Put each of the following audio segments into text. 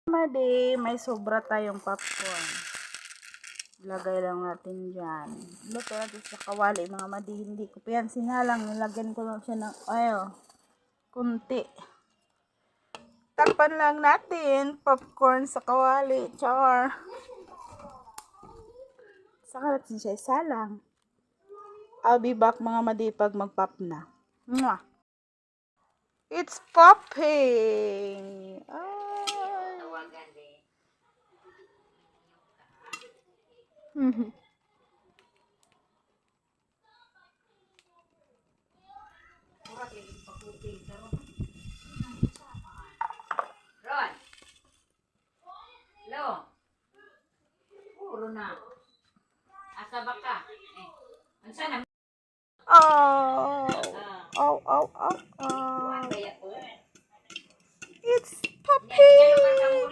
Madi, may sobra tayong popcorn. Lagay lang natin dyan. Luto natin sa kawali, mga madi. Hindi ko pa yan sinalang. Nilagyan ko lang siya ng oil. Kunti. Takpan lang natin. Popcorn sa kawali. Char. Saka natin siya isalang. I'll be back mga madi pag mag-pop na. Mwah! It's popping! Ay. Ron. Hello. Puro na. Asa ba ka? Ansa na? Oh. It's popping!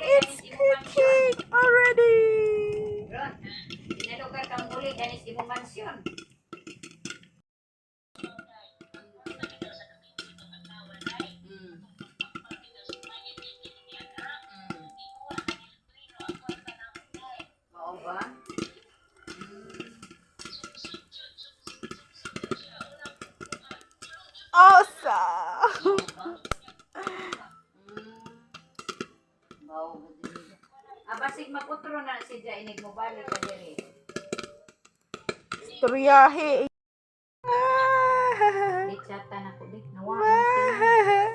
It's cooking already! Ron, nalugar kang muli ganis imong mansyon. Oo ba? Awesome! Basig makutro na si Jainig mo balik ka diri. Istoryahe. Di chata na ko dik nawaan.